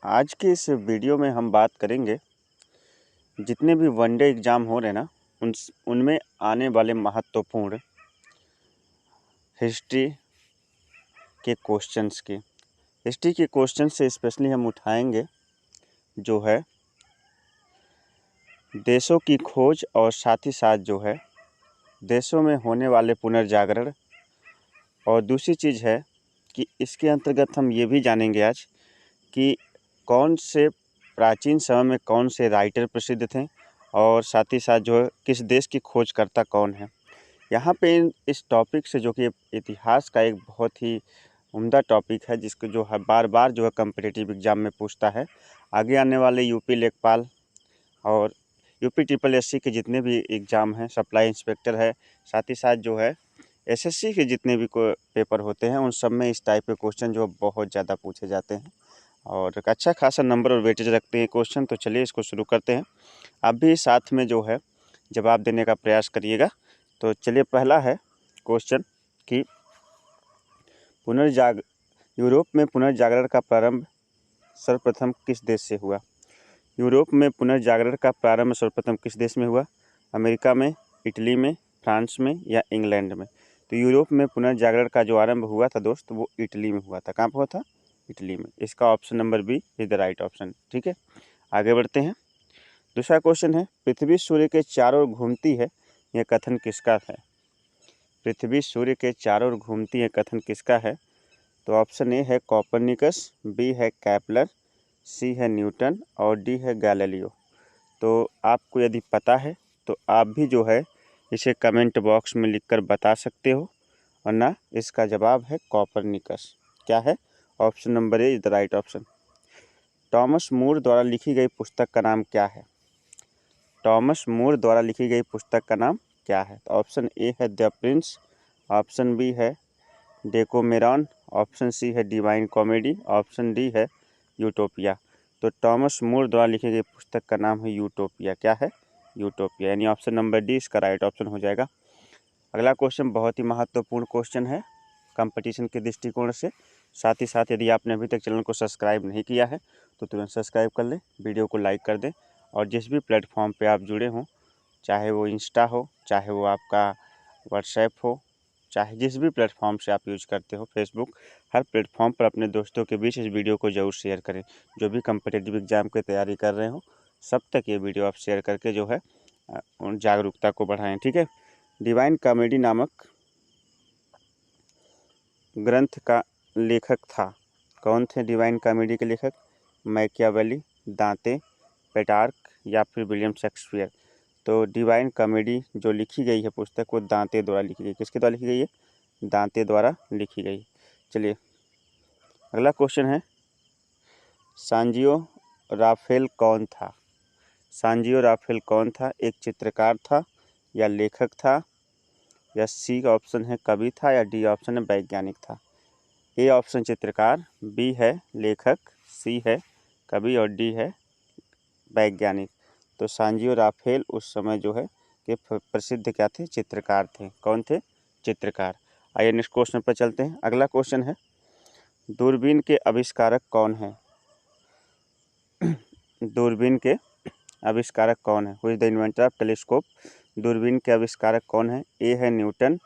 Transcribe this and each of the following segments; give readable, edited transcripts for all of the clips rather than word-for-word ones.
आज के इस वीडियो में हम बात करेंगे जितने भी वनडे एग्ज़ाम हो रहे हैं ना उनमें आने वाले महत्वपूर्ण हिस्ट्री के क्वेश्चंस की। हिस्ट्री के क्वेश्चन से स्पेशली हम उठाएंगे जो है देशों की खोज और साथ ही साथ जो है देशों में होने वाले पुनर्जागरण। और दूसरी चीज़ है कि इसके अंतर्गत हम ये भी जानेंगे आज कि कौन से प्राचीन समय में कौन से राइटर प्रसिद्ध थे और साथ ही साथ जो है किस देश की खोजकर्ता कौन है। यहाँ पे इस टॉपिक से जो कि इतिहास का एक बहुत ही उम्दा टॉपिक है जिसको जो है बार बार जो है कम्पिटिटिव एग्ज़ाम में पूछता है। आगे आने वाले यूपी लेखपाल और यूपी ट्रिपल एससी के जितने भी एग्ज़ाम हैं, सप्लाई इंस्पेक्टर है, साथ ही साथ जो है एसएससी के जितने भी पेपर होते हैं उन सब में इस टाइप के क्वेश्चन जो बहुत ज़्यादा पूछे जाते हैं और एक अच्छा खासा नंबर और वेटेज रखते हैं क्वेश्चन। तो चलिए इसको शुरू करते हैं। आप भी साथ में जो है जवाब देने का प्रयास करिएगा। तो चलिए पहला है क्वेश्चन कि यूरोप में पुनर्जागरण का प्रारंभ सर्वप्रथम किस देश से हुआ। यूरोप में पुनर्जागरण का प्रारंभ सर्वप्रथम किस देश में हुआ? अमेरिका में, इटली में, फ्रांस में या इंग्लैंड में? तो यूरोप में पुनर्जागरण का जो आरंभ हुआ था दोस्त वो इटली में हुआ था। कहाँ पर हुआ था? इटली में। इसका option number B is the right option. ठीक है, आगे बढ़ते हैं। दूसरा क्वेश्चन है पृथ्वी सूर्य के चारों ओर घूमती है, यह कथन किसका है? पृथ्वी सूर्य के चारों ओर घूमती है कथन किसका है? तो ऑप्शन ए है कोपरनिकस, बी है कैपलर, सी है न्यूटन और डी है गैलीलियो। तो आपको यदि पता है तो आप भी जो है इसे कमेंट बॉक्स में लिखकर बता सकते हो, वरना इसका जवाब है कोपरनिकस। क्या है? Option number A is the right option. Thomas More द्वारा लिखी गई पुस्तक का नाम क्या है? टॉमस मूर द्वारा लिखी गई पुस्तक का नाम क्या है? तो ऑप्शन ए है द प्रिंस, ऑप्शन बी है डेकोमेरॉन, ऑप्शन सी है डिवाइन कॉमेडी, ऑप्शन डी है यूटोपिया। तो टॉमस मूर द्वारा लिखी गई पुस्तक का नाम है यूटोपिया। क्या है? यूटोपिया, यानी ऑप्शन नंबर डी इसका राइट ऑप्शन हो जाएगा। अगला क्वेश्चन बहुत ही महत्वपूर्ण क्वेश्चन है कंपटीशन के दृष्टिकोण से। साथ ही साथ यदि आपने अभी तक चैनल को सब्सक्राइब नहीं किया है तो तुरंत सब्सक्राइब कर लें, वीडियो को लाइक कर दें और जिस भी प्लेटफॉर्म पे आप जुड़े हों, चाहे वो इंस्टा हो, चाहे वो आपका व्हाट्सएप हो, चाहे जिस भी प्लेटफॉर्म से आप यूज करते हो, फेसबुक, हर प्लेटफॉर्म पर अपने दोस्तों के बीच इस वीडियो को ज़रूर शेयर करें। जो भी कम्पिटिटिव एग्ज़ाम की तैयारी कर रहे हो सब तक ये वीडियो आप शेयर करके जो है उन जागरूकता को बढ़ाएं। ठीक है। डिवाइन कॉमेडी नामक ग्रंथ का लेखक था, कौन थे डिवाइन कॉमेडी के लेखक? मैकियावेली, दांते, पेटार्क या फिर विलियम शेक्सपियर। तो डिवाइन कॉमेडी जो लिखी गई है पुस्तक वो दांते द्वारा लिखी गई। किसके द्वारा लिखी गई है? दांते द्वारा लिखी गई। चलिए अगला क्वेश्चन है सांजियो राफेल कौन था? सांजियो राफेल कौन था? एक चित्रकार था या लेखक था या सी का ऑप्शन है कवि था या डी ऑप्शन है वैज्ञानिक था? ए ऑप्शन चित्रकार, बी है लेखक, सी है कवि और डी है वैज्ञानिक। तो सांजियो राफेल उस समय जो है कि प्रसिद्ध क्या थे? चित्रकार थे। कौन थे? चित्रकार। आइए नेक्स्ट क्वेश्चन पर चलते हैं। अगला क्वेश्चन है दूरबीन के आविष्कारक कौन है? दूरबीन के आविष्कारक कौन है? Who is the inventor of telescope? दूरबीन के आविष्कारक कौन है? ए है न्यूटन,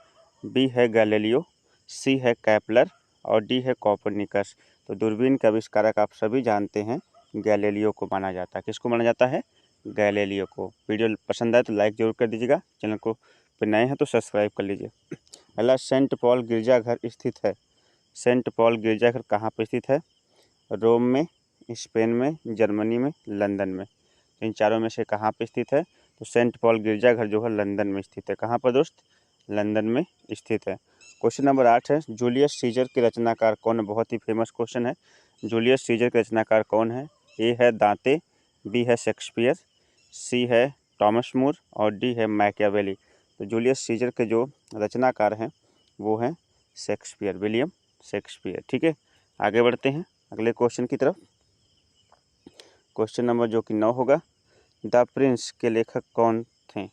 बी है गैलीलियो, सी है कैपलर और डी है कोपरनिकस। तो दूरबीन के आविष्कारक आप सभी जानते हैं गैलीलियो को माना जाता है। किसको माना जाता है? गैलीलियो को। वीडियो पसंद आए तो लाइक जरूर कर दीजिएगा, चैनल को पर नए हैं तो सब्सक्राइब कर लीजिए। अगला सेंट पॉल गिरजाघर स्थित है। सेंट पॉल गिरजाघर कहाँ पर स्थित है? रोम में, स्पेन में, जर्मनी में, लंदन में। इन चारों में से कहाँ पर स्थित है? तो सेंट पॉल गिरजाघर जो है लंदन में स्थित है। कहाँ पर दोस्त? लंदन में स्थित है। क्वेश्चन नंबर 8 है जूलियस सीजर के रचनाकार कौन है? बहुत ही फेमस क्वेश्चन है। जूलियस सीजर के रचनाकार कौन है? ए है दांते, बी है शेक्सपियर, सी है टॉमस मूर और डी है मैकियावेली। तो जूलियस सीजर के जो रचनाकार हैं वो हैं शेक्सपियर, विलियम शेक्सपियर। ठीक है, आगे बढ़ते हैं अगले क्वेश्चन की तरफ। क्वेश्चन नंबर जो कि 9 होगा, द प्रिंस के लेखक कौन थे?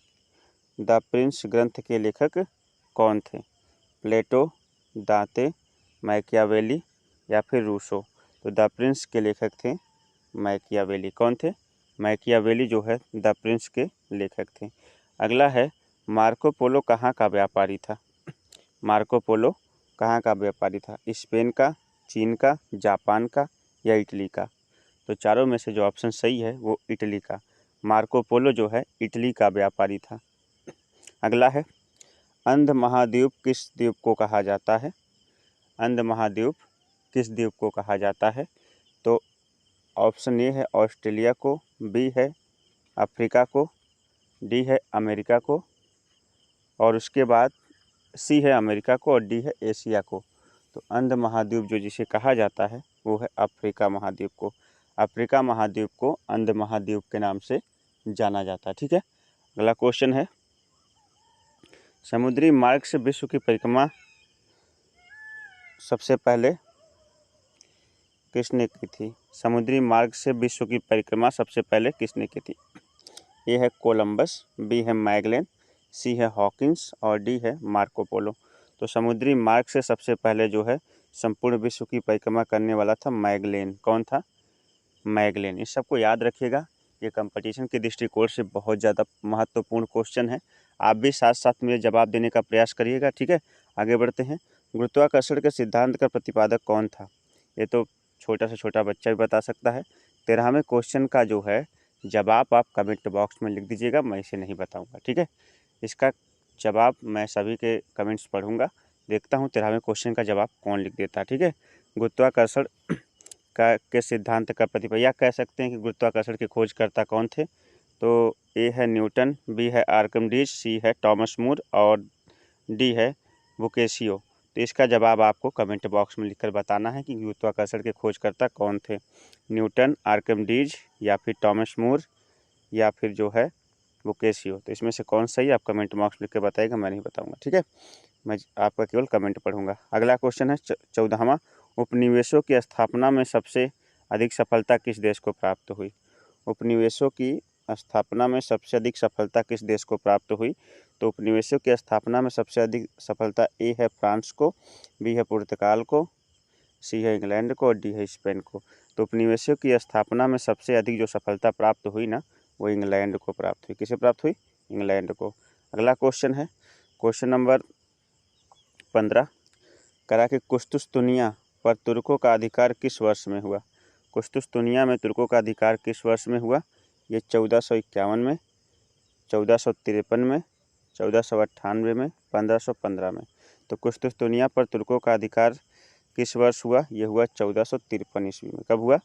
द प्रिंस ग्रंथ के लेखक कौन थे? प्लेटो, दांते, मैकियावेली या फिर रूसो। तो द प्रिंस के लेखक थे मैकियावेली। कौन थे? मैकियावेली जो है द प्रिंस के लेखक थे। अगला है मार्को पोलो कहाँ का व्यापारी था? मार्को पोलो कहाँ का व्यापारी था? स्पेन का, चीन का, जापान का या इटली का? तो चारों में से जो ऑप्शन सही है वो इटली का। मार्को पोलो जो है इटली का व्यापारी था। अगला है अंध महाद्वीप किस द्वीप को कहा जाता है? अंध महाद्वीप किस द्वीप को कहा जाता है? तो ऑप्शन ए है ऑस्ट्रेलिया को, बी है अफ्रीका को, डी है अमेरिका को और उसके बाद सी है अमेरिका को और डी है एशिया को। तो अंध महाद्वीप जो जिसे कहा जाता है वो है अफ्रीका महाद्वीप को। अफ्रीका महाद्वीप को अंध महाद्वीप के नाम से जाना जाता है। ठीक है, अगला क्वेश्चन है समुद्री मार्ग से विश्व की परिक्रमा सबसे पहले किसने की थी? समुद्री मार्ग से विश्व की परिक्रमा सबसे पहले किसने की थी? ए है कोलंबस, बी है मैगलेन, सी है हॉकिंस और डी है मार्को पोलो। तो समुद्री मार्ग से सबसे पहले जो है संपूर्ण विश्व की परिक्रमा करने वाला था मैगलेन। कौन था? मैगलेन। इस सबको याद रखिएगा, ये कंपटीशन के दृष्टिकोण से बहुत ज़्यादा महत्वपूर्ण क्वेश्चन है। आप भी साथ साथ मेरे जवाब देने का प्रयास करिएगा। ठीक है, आगे बढ़ते हैं। गुरुत्वाकर्षण के सिद्धांत का प्रतिपादक कौन था? ये तो छोटा से छोटा बच्चा भी बता सकता है। 13वें क्वेश्चन का जो है जवाब आप कमेंट बॉक्स में लिख दीजिएगा, मैं इसे नहीं बताऊंगा। ठीक है, इसका जवाब मैं सभी के कमेंट्स पढ़ूंगा, देखता हूँ 13वें क्वेश्चन का जवाब कौन लिख देता है। ठीक है, गुरुत्वाकर्षण के सिद्धांत का प्रतिपादक, या कह सकते हैं कि गुरुत्वाकर्षण के खोजकर्ता कौन थे? तो ए है न्यूटन, बी है आर्किमिडीज, सी है टॉमस मूर और डी है बुकेशियो। तो इसका जवाब आपको कमेंट बॉक्स में लिखकर बताना है कि गुरुत्वाकर्षण के खोजकर्ता कौन थे, न्यूटन, आर्किमिडीज या फिर टॉमस मूर या फिर जो है बुकेशियो। तो इसमें से कौन सही आप कमेंट बॉक्स में लिख कर बताएगा, मैं नहीं बताऊंगा। ठीक है, मैं आपका केवल कमेंट पढ़ूंगा। अगला क्वेश्चन है 14वां, उपनिवेशों की स्थापना में सबसे अधिक सफलता किस देश को प्राप्त हुई? उपनिवेशों की स्थापना में सबसे अधिक सफलता किस देश को प्राप्त हुई? तो उपनिवेशों की स्थापना में सबसे अधिक सफलता ए है फ्रांस को, बी है पुर्तगाल को, सी है इंग्लैंड को और डी है स्पेन को। तो उपनिवेशों की स्थापना में सबसे अधिक जो सफलता प्राप्त हुई ना, वो इंग्लैंड को प्राप्त हुई। किसे प्राप्त हुई? इंग्लैंड को। अगला क्वेश्चन है क्वेश्चन नंबर 15, करा कि कुस्तुस्तुनिया पर तुर्कों का अधिकार किस वर्ष में हुआ? कुस्तुस्तुनिया में तुर्कों का अधिकार किस वर्ष में हुआ? ये 1451 में, 1453 में, 1498 में, 1515 में। तो कुस्तुस्तुनिया पर तुर्कों का अधिकार किस वर्ष हुआ? ये हुआ 1453 ईस्वी में। कब हुआ?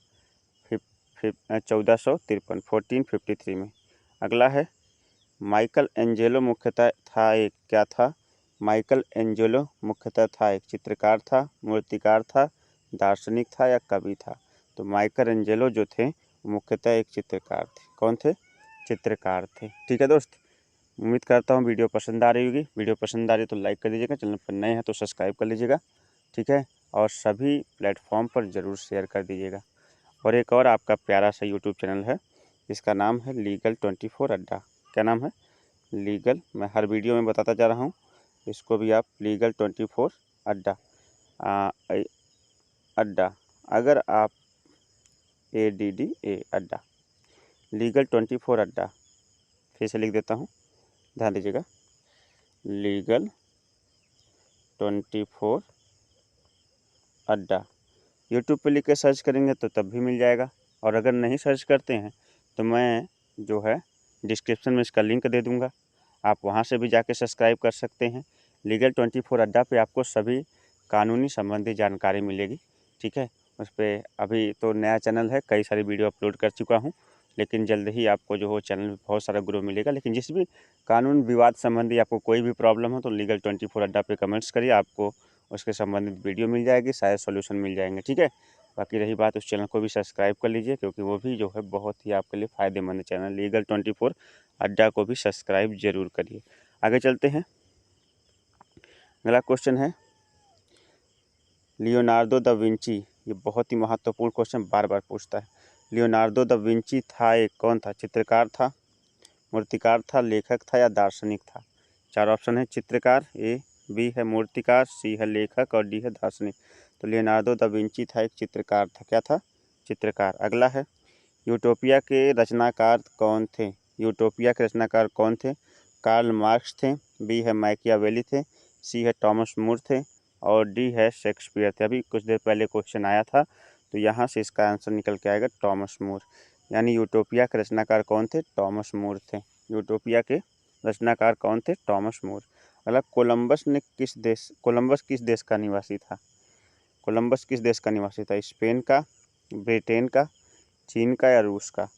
1453, 1453 में। अगला है माइकल एंजेलो मुख्यतः था एक क्या था? माइकल एंजेलो मुख्यतः था एक चित्रकार था, मूर्तिकार था, दार्शनिक था या कवि था? तो माइकल एंजेलो जो थे मुख्यतः एक चित्रकार थे। कौन थे? चित्रकार थे। ठीक है दोस्त, उम्मीद करता हूँ वीडियो पसंद आ रही होगी। वीडियो पसंद आ रही है तो लाइक कर दीजिएगा, चैनल पर नए हैं तो सब्सक्राइब कर लीजिएगा। ठीक है, और सभी प्लेटफॉर्म पर ज़रूर शेयर कर दीजिएगा। और एक और आपका प्यारा सा यूट्यूब चैनल है, इसका नाम है लीगल 24 अड्डा। क्या नाम है? लीगल। मैं हर वीडियो में बताता जा रहा हूँ, इसको भी आप लीगल 24 अड्डा अड्डा, अगर आप ADDA अड्डा, लीगल 24 अड्डा। फिर से लिख देता हूँ, ध्यान दीजिएगा, लीगल 24 अड्डा। यूट्यूब पे लिख के सर्च करेंगे तो तब भी मिल जाएगा, और अगर नहीं सर्च करते हैं तो मैं जो है डिस्क्रिप्शन में इसका लिंक दे दूँगा, आप वहाँ से भी जाके सब्सक्राइब कर सकते हैं। लीगल 24 अड्डा पे आपको सभी कानूनी संबंधी जानकारी मिलेगी। ठीक है, उस पर अभी तो नया चैनल है, कई सारी वीडियो अपलोड कर चुका हूँ, लेकिन जल्द ही आपको जो हो चैनल में बहुत सारा ग्रो मिलेगा। लेकिन जिस भी कानून विवाद संबंधी आपको कोई भी प्रॉब्लम हो तो लीगल 24 अड्डा पे कमेंट्स करिए, आपको उसके संबंधित वीडियो मिल जाएगी, शायद सॉल्यूशन मिल जाएंगे। ठीक है, बाकी रही बात, उस चैनल को भी सब्सक्राइब कर लीजिए, क्योंकि वो भी जो है बहुत ही आपके लिए फ़ायदेमंद चैनल। लीगल 24 अड्डा को भी सब्सक्राइब जरूर करिए। आगे चलते हैं, अगला क्वेश्चन है लियोनार्डो दा विंची। ये बहुत ही महत्वपूर्ण क्वेश्चन बार बार पूछता है। लियोनार्डो दा विंची था एक कौन था? चित्रकार था, मूर्तिकार था, लेखक था या दार्शनिक था? चार ऑप्शन है, चित्रकार ए, बी है मूर्तिकार, सी है लेखक और डी है दार्शनिक। तो लियोनार्डो दा विंची था एक चित्रकार था। क्या था? चित्रकार। अगला है यूटोपिया के रचनाकार कौन थे? यूटोपिया के रचनाकार कौन थे? कार्ल मार्क्स थे, बी है मैकियावेली थे, सी है टॉमस मूर थे और डी है शेक्सपियर थे। अभी कुछ देर पहले क्वेश्चन आया था, तो यहाँ से इसका आंसर निकल के आएगा टॉमस मूर। यानी यूटोपिया के रचनाकार कौन थे? टॉमस मूर थे। यूटोपिया के रचनाकार कौन थे? Thomas More. अगला, कोलंबस किस देश का निवासी था? कोलंबस किस देश का निवासी था? स्पेन का, ब्रिटेन का, चीन का या रूस का?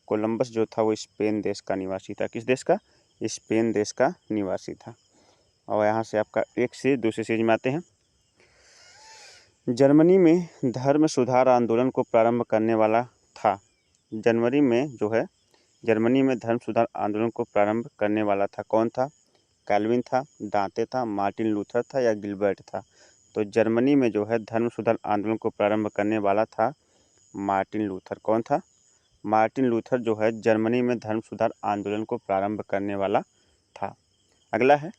कोलंबस जो था वो स्पेन देश का निवासी था। किस देश का? स्पेन देश का निवासी था। और यहाँ से आपका एक से दूसरी चीज में आते हैं। जर्मनी में धर्म सुधार आंदोलन को प्रारंभ करने वाला था। जनवरी में जो है जर्मनी में धर्म सुधार आंदोलन को प्रारंभ करने वाला था, कौन था? कैल्विन था, दांते था, मार्टिन लूथर था या गिलबर्ट था? तो जर्मनी में जो है धर्म सुधार आंदोलन को प्रारंभ करने वाला था मार्टिन लूथर। कौन था? मार्टिन लूथर जो है जर्मनी में धर्म सुधार आंदोलन को प्रारंभ करने वाला था। अगला है,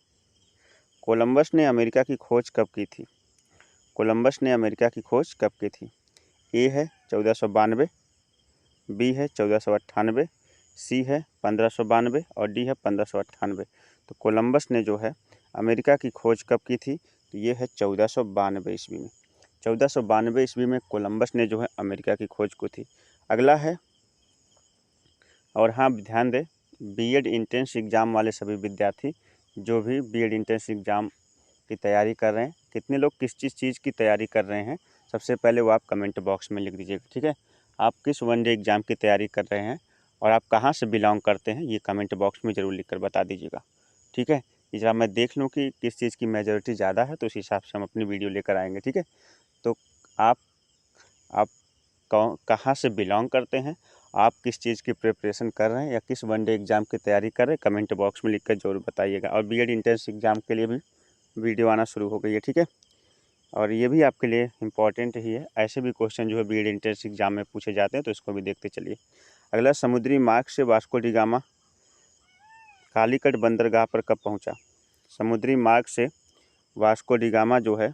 कोलंबस ने अमेरिका की खोज कब की थी? कोलंबस ने अमेरिका की खोज कब की थी? ए है 1492, बी है 1498, सी है 1592 और डी है 1598। तो कोलंबस ने जो है अमेरिका की खोज कब की थी? तो ये है 1492 ईस्वी में। 1492 ईस्वी में कोलंबस ने जो है अमेरिका की खोज की थी। अगला है, और हाँ ध्यान दें, बीएड एंट्रेंस एग्ज़ाम वाले सभी विद्यार्थी जो भी बीएड एंट्रेंस एग्ज़ाम की तैयारी कर रहे हैं, कितने लोग किस चीज़ की तैयारी कर रहे हैं, सबसे पहले वो आप कमेंट बॉक्स में लिख दीजिएगा। ठीक है, आप किस वनडे एग्ज़ाम की तैयारी कर रहे हैं और आप कहाँ से बिलोंग करते हैं, ये कमेंट बॉक्स में ज़रूर लिख कर बता दीजिएगा। ठीक है, जरा मैं देख लूँ कि किस चीज़ की मेजॉरिटी ज़्यादा है, तो उस हिसाब से हम अपनी वीडियो लेकर आएँगे। ठीक है, तो आप कहाँ से बिलोंग करते हैं, आप किस चीज़ की प्रिपरेशन कर रहे हैं या किस वनडे एग्ज़ाम की तैयारी कर रहे हैं, कमेंट बॉक्स में लिखकर जरूर बताइएगा। और बीएड एंट्रेंस एग्ज़ाम के लिए भी वीडियो आना शुरू हो गई है। ठीक है, और ये भी आपके लिए इम्पॉर्टेंट ही है, ऐसे भी क्वेश्चन जो है बीएड एंट्रेंस एग्ज़ाम में पूछे जाते हैं, तो इसको भी देखते चलिए। अगला, समुद्री मार्ग से वास्को डी गामा कालीकट बंदरगाह पर कब पहुंचा? समुद्री मार्ग से वास्को डी गामा जो है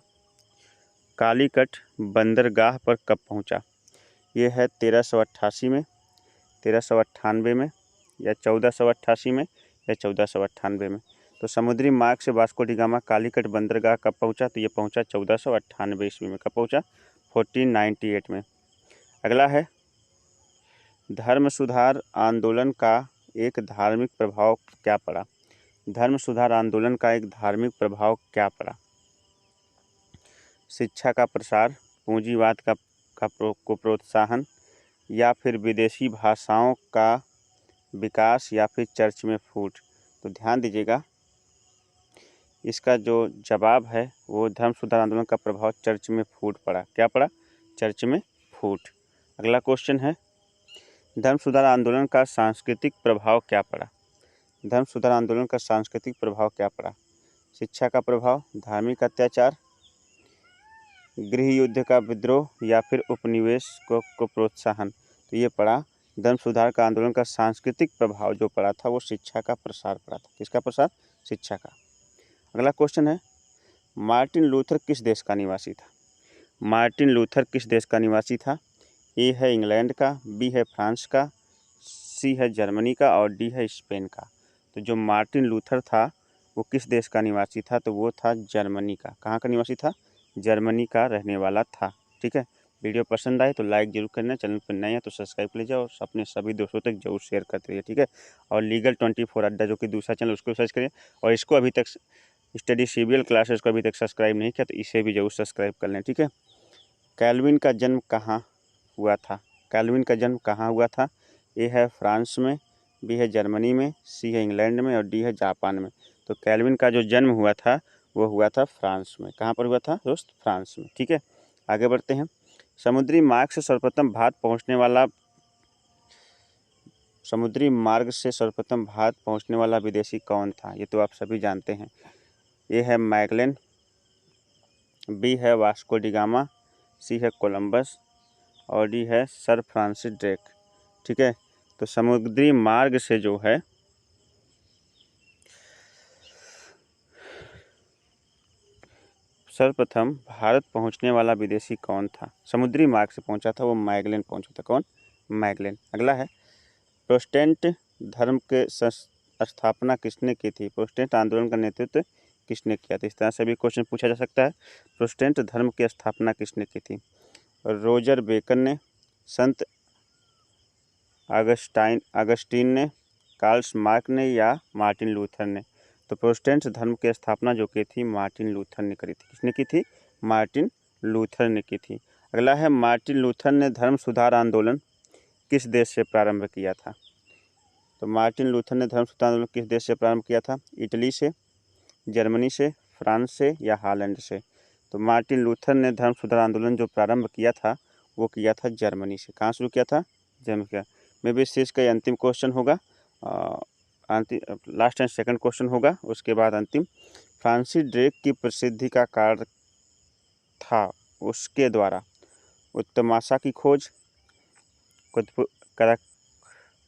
कालीकट बंदरगाह पर कब पहुंचा? ये है 1388 में, 1398 में या 1488 में या 1498 में? तो समुद्री मार्ग से वास्को डी गामा कालीकट बंदरगाह कब पहुंचा? तो ये पहुंचा 1498 ईस्वी में। कब पहुंचा? 1498 में। अगला है, धर्म सुधार आंदोलन का एक धार्मिक प्रभाव क्या पड़ा? धर्म सुधार आंदोलन का एक धार्मिक प्रभाव क्या पड़ा? शिक्षा का प्रसार, पूंजीवाद को प्रोत्साहन या फिर विदेशी भाषाओं का विकास या फिर चर्च में फूट? तो ध्यान दीजिएगा, इसका जो जवाब है वो धर्म सुधार आंदोलन का प्रभाव चर्च में फूट पड़ा। क्या पड़ा? चर्च में फूट। अगला क्वेश्चन है, धर्म सुधार आंदोलन का सांस्कृतिक प्रभाव क्या पड़ा? धर्म सुधार आंदोलन का सांस्कृतिक प्रभाव क्या पड़ा? शिक्षा का प्रभाव, धार्मिक अत्याचार, गृह युद्ध का विद्रोह या फिर उपनिवेश को प्रोत्साहन? तो ये पड़ा, धर्म सुधार का आंदोलन का सांस्कृतिक प्रभाव जो पड़ा था वो शिक्षा का प्रसार पड़ा था। किसका प्रसार? शिक्षा का। अगला क्वेश्चन है, मार्टिन लूथर किस देश का निवासी था? मार्टिन लूथर किस देश का निवासी था? ए है इंग्लैंड का, बी है फ्रांस का, सी है जर्मनी का और डी है स्पेन का? तो जो मार्टिन लूथर था वो किस देश का निवासी था? तो वो था जर्मनी का। कहाँ का निवासी था? जर्मनी का रहने वाला था। ठीक है, वीडियो पसंद आए तो लाइक जरूर करना, चैनल पर नए हैं तो सब्सक्राइब कर लीजिए और अपने सभी दोस्तों तक जरूर शेयर करते रहिए। ठीक है, और लीगल 24 अड्डा जो कि दूसरा चैनल, उसको सर्च करिए और इसको अभी तक स्टडी सीबीएल क्लासेस को अभी तक सब्सक्राइब नहीं किया तो इसे भी जरूर सब्सक्राइब कर लें। ठीक है, कैल्विन का जन्म कहाँ हुआ था? कैल्विन का जन्म कहाँ हुआ था? ए है फ्रांस में, बी है जर्मनी में, सी है इंग्लैंड में और डी है जापान में? तो कैल्विन का जो जन्म हुआ था वो हुआ था फ्रांस में। कहाँ पर हुआ था दोस्त? फ्रांस में। ठीक है, आगे बढ़ते हैं। समुद्री मार्ग से सर्वप्रथम भारत पहुँचने वाला विदेशी कौन था? ये तो आप सभी जानते हैं। ए है मैगलन, बी है वास्को डी गामा, सी है कोलंबस और डी है सर फ्रांसिस ड्रेक। ठीक है, तो समुद्री मार्ग से जो है सर्वप्रथम भारत पहुंचने वाला विदेशी कौन था? समुद्री मार्ग से पहुंचा था वो मैगलन पहुंचा था। कौन? मैगलेन। अगला है, प्रोटेस्टेंट धर्म के स्थापना किसने की थी? प्रोटेस्टेंट आंदोलन का नेतृत्व किसने किया था? इस तरह से भी क्वेश्चन पूछा जा सकता है। प्रोटेस्टेंट धर्म की स्थापना किसने की थी? रोजर बेकन ने, संत अगस्टीन ने, कार्ल मार्क्स ने या मार्टिन लूथर ने? तो प्रोटेस्टेंट धर्म की स्थापना जो की थी मार्टिन लूथर ने करी थी। किसने की थी? मार्टिन लूथर ने की थी। अगला है, मार्टिन लूथर ने धर्म सुधार आंदोलन किस देश से प्रारंभ किया था? तो मार्टिन लूथर ने धर्म सुधार आंदोलन किस देश से प्रारंभ किया था? इटली से, जर्मनी से, फ्रांस से या हॉलैंड से? तो मार्टिन लूथर ने धर्म सुधार आंदोलन जो प्रारंभ किया था वो किया था जर्मनी से। कहाँ शुरू किया था? जर्मनी का। मे भी इस चीज़ का अंतिम क्वेश्चन होगा, लास्ट एंड सेकंड क्वेश्चन होगा, उसके बाद अंतिम। फ्रांसिस ड्रेक की प्रसिद्धि का कारण था उसके द्वारा उत्तमाशा की खोज,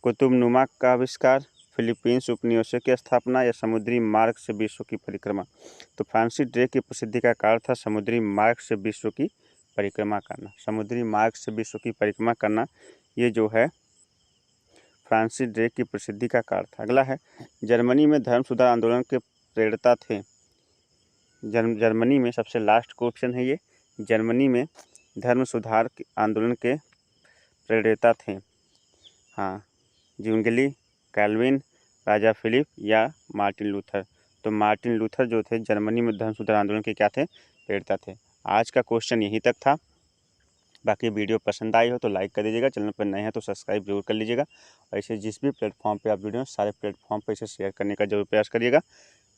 कुतुबनुमा का आविष्कार, फिलीपींस उपनिवेशों की स्थापना या समुद्री मार्ग से विश्व की परिक्रमा? तो फ्रांसिस ड्रेक की प्रसिद्धि का कारण था समुद्री मार्ग से विश्व की परिक्रमा करना। समुद्री मार्ग से विश्व की परिक्रमा करना ये जो है फ्रांसिस ड्रेक की प्रसिद्धि का कारण था। अगला है, जर्मनी में धर्म सुधार आंदोलन के प्रेरता थे। जर्मनी में सबसे लास्ट क्वेश्चन है ये, जर्मनी में धर्म सुधार आंदोलन के प्रेरता थे। हाँ, ज्युंगली, कैल्विन, राजा फिलिप या मार्टिन लूथर? तो मार्टिन लूथर जो थे जर्मनी में धर्म सुधार आंदोलन के क्या थे? प्रेरता थे। आज का क्वेश्चन यहीं तक था। बाकी वीडियो पसंद आई हो तो लाइक कर दीजिएगा, चैनल पर नए हैं तो सब्सक्राइब जरूर कर लीजिएगा। ऐसे जिस भी प्लेटफॉर्म पे आप वीडियो सारे प्लेटफॉर्म पर इसे शेयर करने का जरूर प्रयास करिएगा।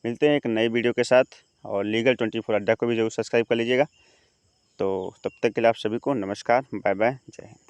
मिलते हैं एक नई वीडियो के साथ, और लीगल 24 अड्डा को भी जरूर सब्सक्राइब कर लीजिएगा। तो तब तक के लिए आप सभी को नमस्कार, बाय बाय, जय हिंद।